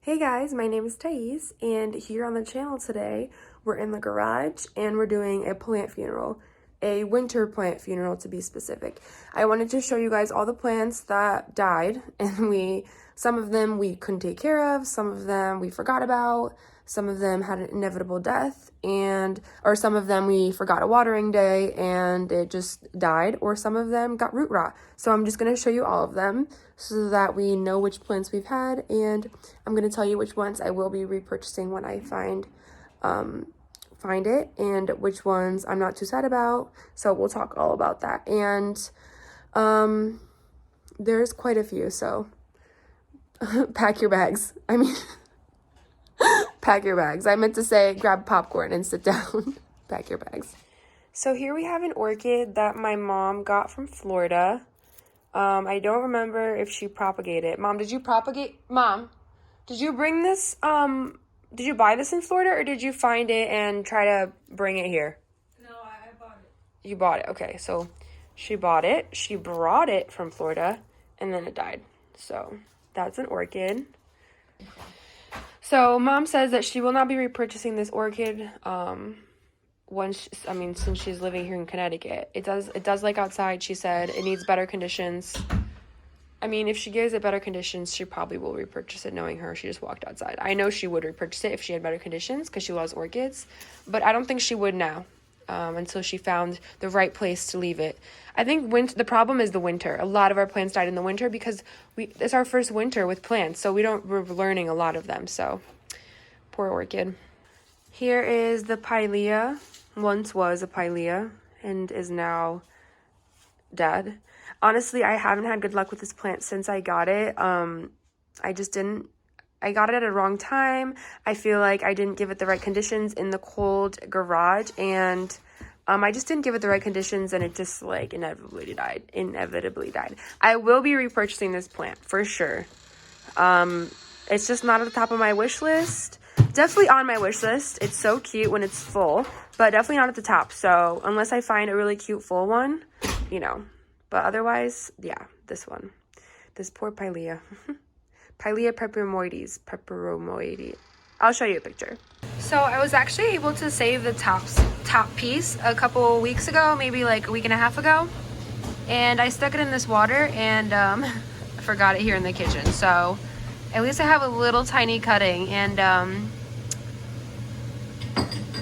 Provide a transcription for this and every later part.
Hey guys, my name is Thais, and here on the channel today, we're in the garage and we're doing a plant funeral, a winter plant funeral to be specific. I wanted to show you guys all the plants that died, and some of them we couldn't take care of, some of them we forgot about, some of them had an inevitable death, or some of them we forgot a watering day and it just died, or some of them got root rot. So I'm just going to show you all of them so that we know which plants we've had, and I'm going to tell you which ones I will be repurchasing when I find it, and which ones I'm not too sad about. So we'll talk all about that. And there's quite a few, so pack your bags. Pack your bags. I meant to say grab popcorn and sit down. Pack your bags. So here we have an orchid that my mom got from Florida. I don't remember if she propagated. Mom, did you propagate? Mom, did you bring this? Did you buy this in Florida, or did you find it and try to bring it here? No, I bought it. You bought it. Okay, so she bought it. She brought it from Florida, and then it died. So that's an orchid. So Mom says that she will not be repurchasing this orchid since she's living here in Connecticut. It does like outside. She said it needs better conditions. If she gives it better conditions, she probably will repurchase it, knowing her. She just walked outside. I know she would repurchase it if she had better conditions because she loves orchids, but I don't think she would now until she found the right place to leave it. I think the problem is the winter. A lot of our plants died in the winter because it's our first winter with plants, so we're learning a lot of them. So poor orchid. Here is the pilea. Once was a pilea and is now dead. Honestly, I haven't had good luck with this plant since I got it. I got it at a wrong time. I feel like I didn't give it the right conditions in the cold garage, and I just didn't give it the right conditions, and it just inevitably died. I will be repurchasing this plant for sure. It's just not at the top of my wish list. Definitely on my wish list. It's so cute when it's full, but definitely not at the top. So unless I find a really cute full one, but otherwise, yeah, this one. This poor pilea. Pilea peperomoides. I'll show you a picture. So I was actually able to save the top piece a couple weeks ago, maybe like a week and a half ago. And I stuck it in this water and I forgot it here in the kitchen. So at least I have a little tiny cutting, and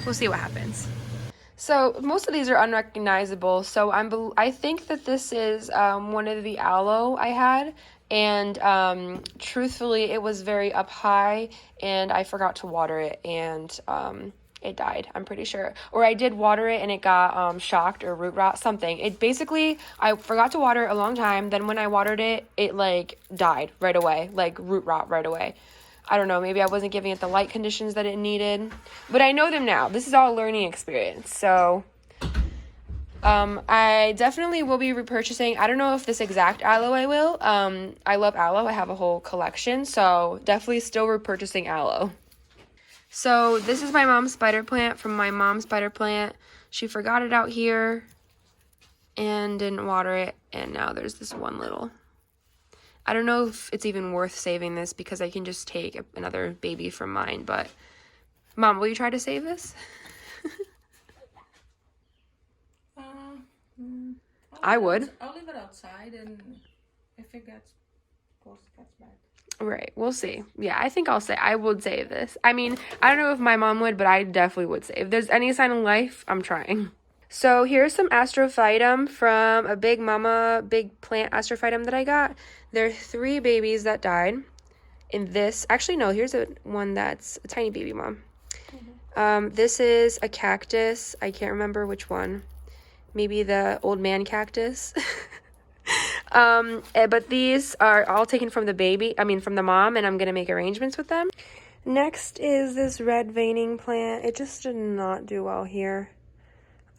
we'll see what happens. So most of these are unrecognizable. So I think that this is one of the aloe I had, and truthfully, it was very up high, and I forgot to water it, and it died. I'm pretty sure, or I did water it and it got shocked or root rot, something. I forgot to water it a long time. Then when I watered it, it died right away, root rot right away. I don't know, maybe I wasn't giving it the light conditions that it needed, but I know them now. This is all a learning experience. So I definitely will be repurchasing. I don't know if this exact aloe I will. I love aloe. I have a whole collection, so definitely still repurchasing aloe. So this is my mom's spider plant from my mom's spider plant. She forgot it out here and didn't water it, and now there's this one little. I don't know if it's even worth saving this because I can just take another baby from mine, but Mom, will you try to save this? I would. I'll leave it outside, and if it gets close, it gets bad. Right, we'll see. Yeah, I think I would save this. I don't know if my mom would, but I definitely would save. If there's any sign of life, I'm trying. So here's some Astrophytum from a big plant Astrophytum that I got. There are 3 babies that died in this. Actually, no, here's one that's a tiny baby, Mom. Mm-hmm. This is a cactus. I can't remember which one. Maybe the old man cactus. But these are all taken from from the mom, and I'm going to make arrangements with them. Next is this red veining plant. It just did not do well here.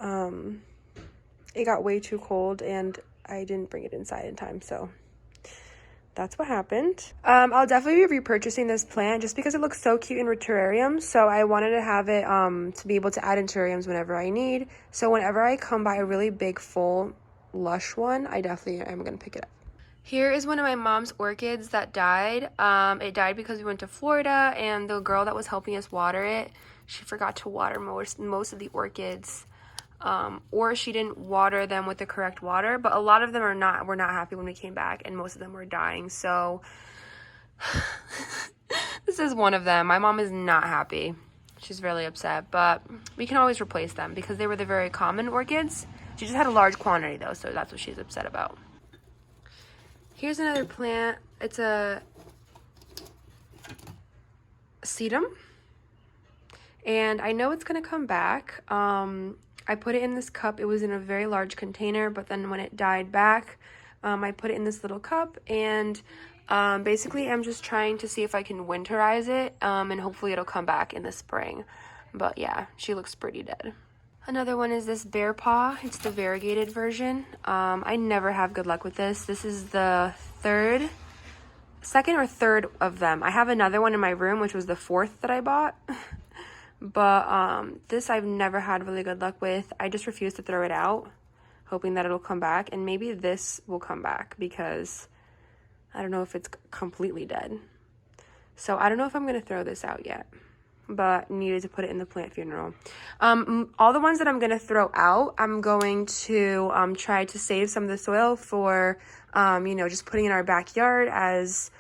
It got way too cold, and I didn't bring it inside in time, so that's what happened. I'll definitely be repurchasing this plant just because it looks so cute in terrariums, so I wanted to have it to be able to add in terrariums whenever I need. So whenever I come by a really big, full, lush one, I definitely am going to pick it up. Here is one of my mom's orchids that died. It died because we went to Florida, and the girl that was helping us water it, she forgot to water most of the orchids, or she didn't water them with the correct water. But a lot of them were not happy when we came back, and most of them were dying. So this is one of them. My mom is not happy. She's really upset, but we can always replace them because they were the very common orchids. She just had a large quantity though, so that's what she's upset about. Here's another plant. It's a Sedum. And I know it's going to come back. I put it in this cup. It was in a very large container, but then when it died back, I put it in this little cup. And basically, I'm just trying to see if I can winterize it, and hopefully it'll come back in the spring. But yeah, she looks pretty dead. Another one is this bear paw. It's the variegated version. I never have good luck with this. This is the second or third of them. I have another one in my room, which was the fourth that I bought. But this I've never had really good luck with. I just refuse to throw it out, hoping that it'll come back. And maybe this will come back because I don't know if it's completely dead. So I don't know if I'm going to throw this out yet, but needed to put it in the plant funeral. All the ones that I'm going to throw out, I'm going to try to save some of the soil for, just putting in our backyard as,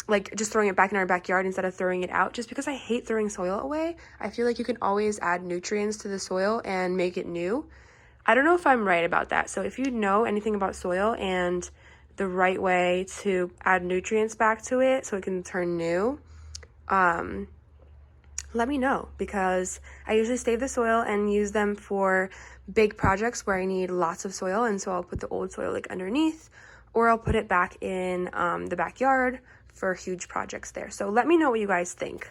like just throwing it back in our backyard instead of throwing it out, just because I hate throwing soil away. I feel like you can always add nutrients to the soil and make it new. I don't know if I'm right about that. So if you know anything about soil and the right way to add nutrients back to it so it can turn new, let me know, because I usually save the soil and use them for big projects where I need lots of soil, and so I'll put the old soil like underneath, or I'll put it back in the backyard for huge projects there. So let me know what you guys think.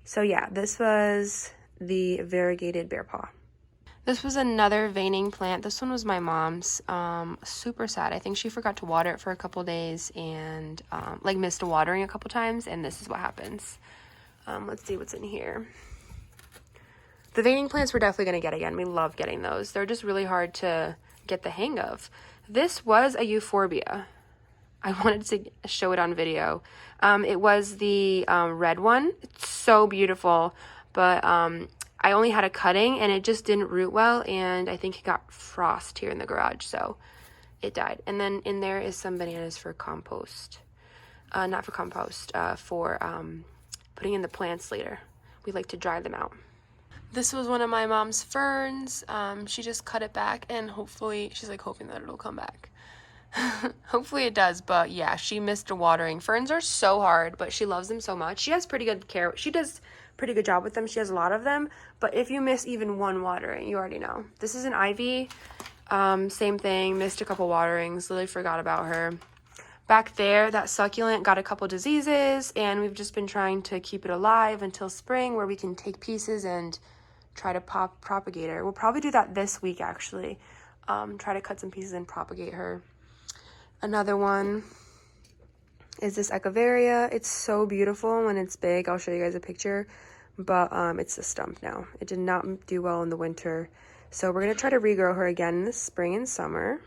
So yeah, this was the variegated bear paw. This was another veining plant. This one was my mom's. Super sad. I think she forgot to water it for a couple days and missed a watering a couple times, and this is what happens. Let's see what's in here. The veining plants we're definitely going to get again. We love getting those. They're just really hard to get the hang of. This was a Euphorbia. I wanted to show it on video. It was the red one. It's so beautiful, but I only had a cutting and it just didn't root well, and I think it got frost here in the garage, so it died. And then in there is some bananas for compost. Not for compost, for putting in the plants later. We like to dry them out. This was one of my mom's ferns. She just cut it back, and hopefully, she's like hoping that it'll come back. Hopefully it does, but yeah, she missed a watering. Ferns are so hard, but she loves them so much. She has pretty good care. She does pretty good job with them. She has a lot of them, but if you miss even one watering, you already know. This is an ivy. Same thing, missed a couple waterings, literally forgot about her. Back there, that succulent got a couple diseases, and we've just been trying to keep it alive until spring, where we can take pieces and try to propagate her. We'll probably do that this week, actually. Try to cut some pieces and propagate her. Another one is this Echeveria. It's so beautiful when it's big. I'll show you guys a picture, but it's a stump now. It did not do well in the winter, so we're going to try to regrow her again in the spring and summer.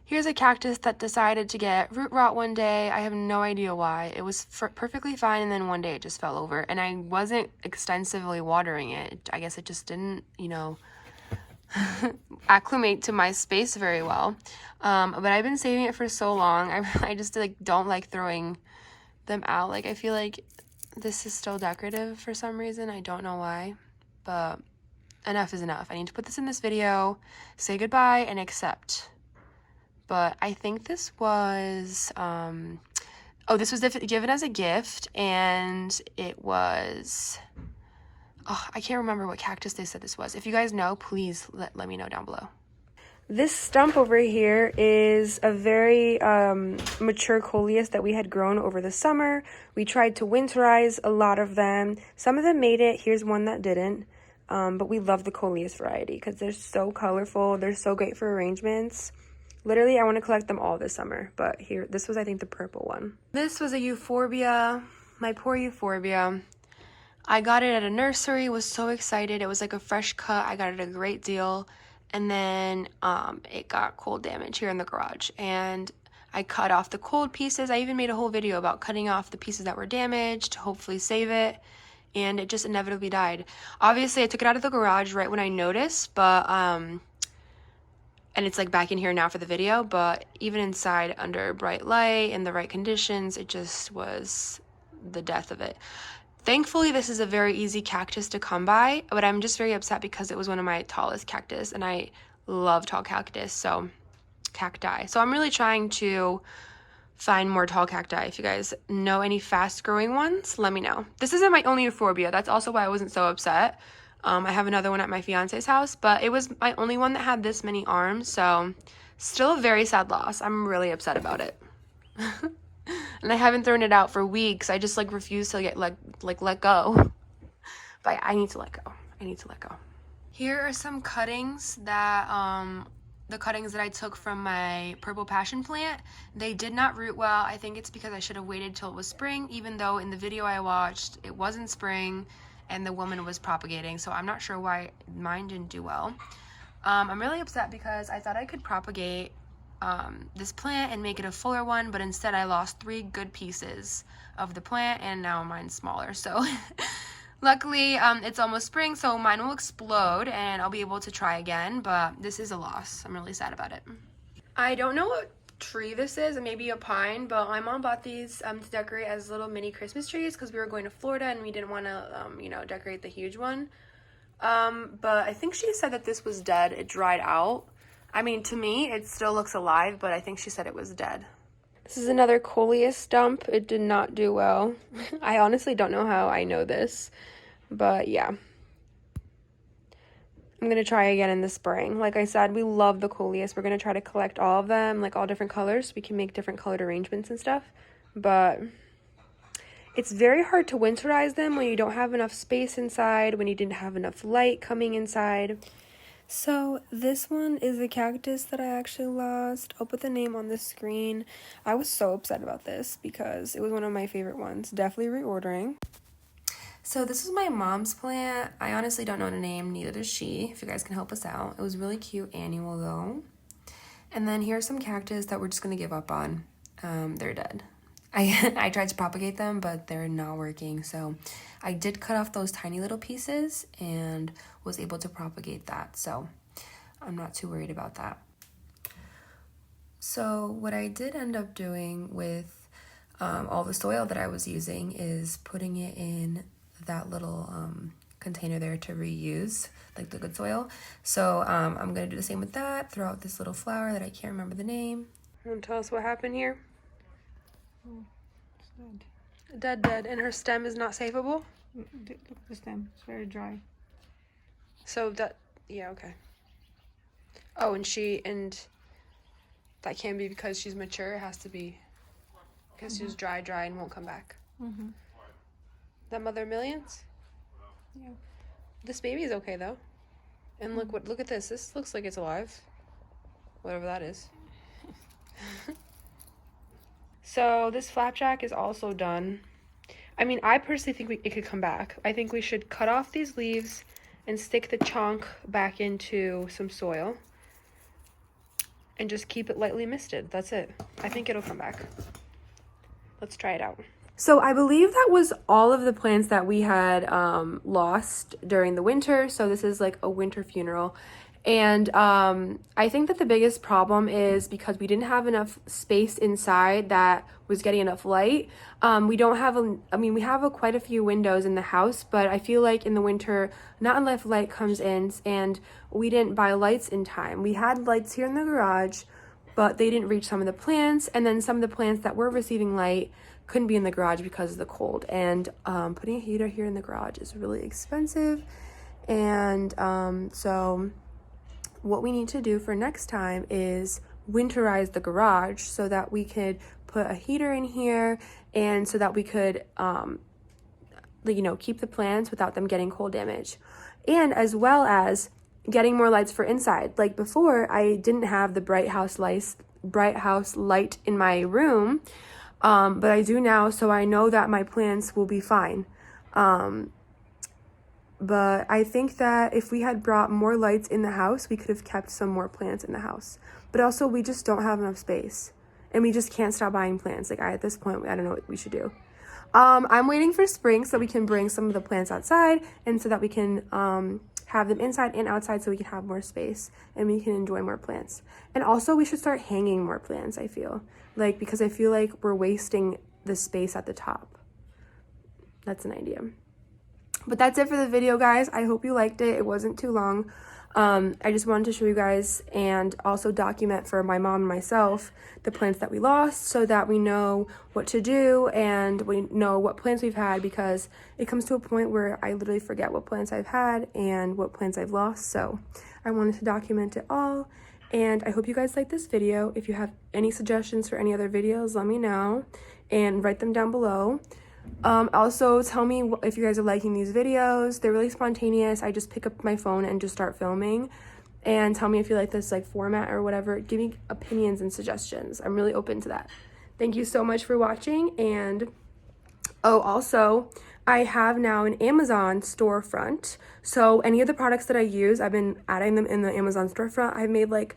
Here's a cactus that decided to get root rot one day. I have no idea why. It was perfectly fine, and then one day it just fell over, and I wasn't extensively watering it. I guess it just didn't, acclimate to my space very well. But I've been saving it for so long. I just don't like throwing them out. I feel like this is still decorative for some reason. I don't know why, but enough is enough. I need to put this in this video, say goodbye, and accept. But I think this was, this was given as a gift, and it was, I can't remember what cactus they said this was. If you guys know, please let me know down below. This stump over here is a very mature coleus that we had grown over the summer. We tried to winterize a lot of them. Some of them made it. Here's one that didn't. But we love the coleus variety because they're so colorful. They're so great for arrangements. Literally, I want to collect them all this summer, but here, this was, I think, the purple one. This was a Euphorbia, my poor Euphorbia. I got it at a nursery, was so excited. It was like a fresh cut. I got it at a great deal, and then it got cold damage here in the garage, and I cut off the cold pieces. I even made a whole video about cutting off the pieces that were damaged to hopefully save it, and it just inevitably died. Obviously, I took it out of the garage right when I noticed, but and it's like back in here now for the video, but even inside under bright light and the right conditions, it just was the death of it. Thankfully, this is a very easy cactus to come by, but I'm just very upset because it was one of my tallest cactus, and I love tall cacti. So I'm really trying to find more tall cacti. If you guys know any fast growing ones, let me know. This isn't my only euphorbia. That's also why I wasn't so upset. I have another one at my fiance's house, but it was my only one that had this many arms, so still a very sad loss. I'm really upset about it. And I haven't thrown it out for weeks. I just like refuse to get let go. But I need to let go. I need to let go. Here are some cuttings that the cuttings that I took from my purple passion plant. They did not root well. I think it's because I should have waited till it was spring, even though in the video I watched it wasn't spring and the woman was propagating, so I'm not sure why mine didn't do well. I'm really upset because I thought I could propagate this plant and make it a fuller one, but instead I lost 3 good pieces of the plant and now mine's smaller. So luckily it's almost spring, so mine will explode and I'll be able to try again, but this is a loss. I'm really sad about it. I don't know what tree this is, maybe a pine, but my mom bought these to decorate as little mini Christmas trees because we were going to Florida and we didn't want to decorate the huge one. But I think she said that this was dead. It dried out. I mean, to me, it still looks alive, but I think she said it was dead. This is another coleus stump. It did not do well. I honestly don't know how I know this, but yeah. I'm going to try again in the spring. Like I said, we love the coleus. We're going to try to collect all of them, like all different colors, so we can make different colored arrangements and stuff. But it's very hard to winterize them when you don't have enough space inside, when you didn't have enough light coming inside. So this one is a cactus that I actually lost. I'll put the name on the screen. I was so upset about this because it was one of my favorite ones. Definitely reordering. So this is my mom's plant. I honestly don't know the name, neither does she, if you guys can help us out. It was really cute annual though. And then here's some cactus that we're just gonna give up on. They're dead. I tried to propagate them, but they're not working. So I did cut off those tiny little pieces and was able to propagate that. So I'm not too worried about that. So what I did end up doing with all the soil that I was using is putting it in that little container there to reuse, like the good soil. So I'm gonna do the same with that, throw out this little flower that I can't remember the name. You wanna tell us what happened here? Oh, it's dead. Dead, and her stem is not savable? Look at the stem, it's very dry. So that, yeah, okay. Oh, and that can't be because she's mature, it has to be because she's dry and won't come back. That mother of millions? Yeah. This baby is okay though. And look at this. This looks like it's alive. Whatever that is. So this flapjack is also done. I mean, I personally think it could come back. I think we should cut off these leaves and stick the chunk back into some soil and just keep it lightly misted. That's it. I think it'll come back. Let's try it out. So I believe that was all of the plants that we had lost during the winter. So this is like a winter funeral. And I think that the biggest problem is because we didn't have enough space inside that was getting enough light. We don't have, we have quite a few windows in the house, but I feel like in the winter, not enough light comes in, and we didn't buy lights in time. We had lights here in the garage, but they didn't reach some of the plants, and then some of the plants that were receiving light couldn't be in the garage because of the cold. And putting a heater here in the garage is really expensive, and so what we need to do for next time is winterize the garage so that we could put a heater in here, and so that we could keep the plants without them getting cold damage, and as well as getting more lights for inside. Like before, I didn't have the bright house light in my room, but I do now, so I know that my plants will be fine. But I think that if we had brought more lights in the house, we could have kept some more plants in the house. But also, we just don't have enough space. and we just can't stop buying plants. Like, at this point, I don't know what we should do. I'm waiting for spring so we can bring some of the plants outside, and so that we can have them inside and outside, so we can have more space and we can enjoy more plants. And also we should start hanging more plants, I feel like, because I feel like we're wasting the space at the top. That's an idea. But that's it for the video, guys. I hope you liked it. It wasn't too long. I just wanted to show you guys and also document for my mom and myself the plants that we lost, so that we know what to do and we know what plants we've had, because it comes to a point where I literally forget what plants I've had and what plants I've lost. So I wanted to document it all, and I hope you guys like this video. If you have any suggestions for any other videos, let me know and write them down below. Also tell me if you guys are liking these videos. They're really spontaneous. I just pick up my phone and just start filming, and tell me if you like this like format or whatever. Give me opinions and suggestions. I'm really open to that. Thank you so much for watching. And oh, also I have now an Amazon storefront, so any of the products that I use, I've been adding them in the Amazon storefront. I've made like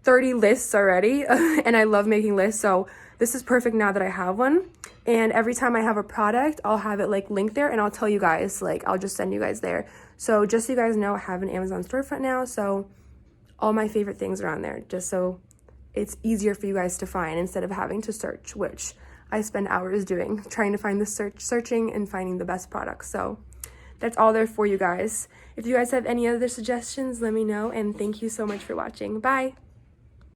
30 lists already and I love making lists, so this is perfect now that I have one. And every time I have a product, I'll have it like linked there, and I'll tell you guys, like I'll just send you guys there. So just so you guys know, I have an Amazon storefront now, so all my favorite things are on there, just so it's easier for you guys to find instead of having to search, which I spend hours doing, trying to find the searching and finding the best products. So that's all there for you guys. If you guys have any other suggestions, let me know, and thank you so much for watching. Bye.